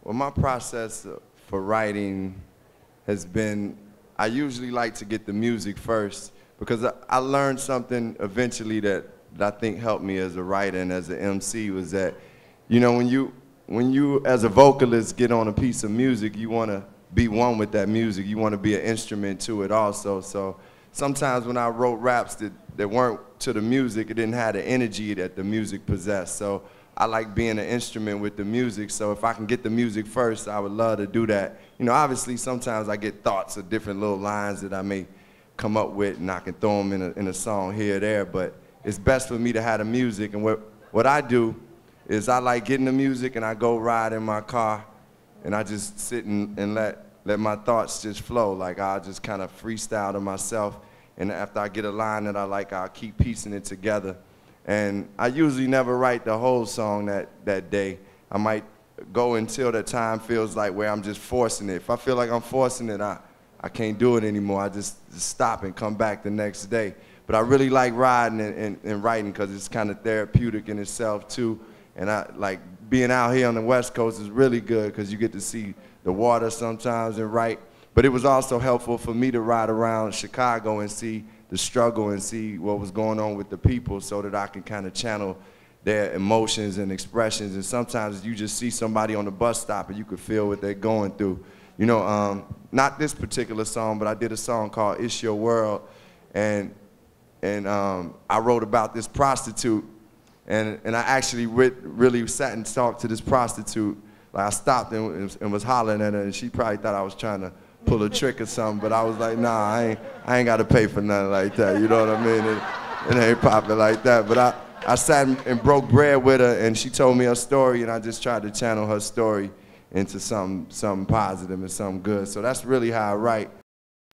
Well, my process for writing has been, I usually like to get the music first because I learned something eventually that I think helped me as a writer and as an MC was that, you know, when you as a vocalist get on a piece of music, you want to be one with that music. You want to be an instrument to it also. So sometimes when I wrote raps that weren't to the music, it didn't have the energy that the music possessed. So I like being an instrument with the music, so if I can get the music first, I would love to do that. You know, obviously sometimes I get thoughts of different little lines that I may come up with and I can throw them in a song here or there, but it's best for me to have the music. And what I do is I like getting the music and I go ride in my car and I just sit and let my thoughts just flow. Like I'll just kind of freestyle to myself, and after I get a line that I like, I'll keep piecing it together. And I usually never write the whole song that day. I might go until the time feels like where I'm just forcing it. If I feel like I'm forcing it, I can't do it anymore. I just stop and come back the next day. But I really like riding and writing because it's kind of therapeutic in itself too. And I like being out here on the West Coast is really good because you get to see the water sometimes and write. But it was also helpful for me to ride around Chicago and see the struggle and see what was going on with the people so that I can kind of channel their emotions and expressions. And sometimes you just see somebody on the bus stop and you could feel what they're going through. You know, not this particular song, but I did a song called It's Your World, and I wrote about this prostitute, and I actually really sat and talked to this prostitute. Like I stopped and was hollering at her, and she probably thought I was trying to pull a trick or something, but I was like, nah, I ain't got to pay for nothing like that, you know what I mean? It ain't popping like that. But I sat and broke bread with her, and she told me her story, and I just tried to channel her story into something positive and something good. So that's really how I write.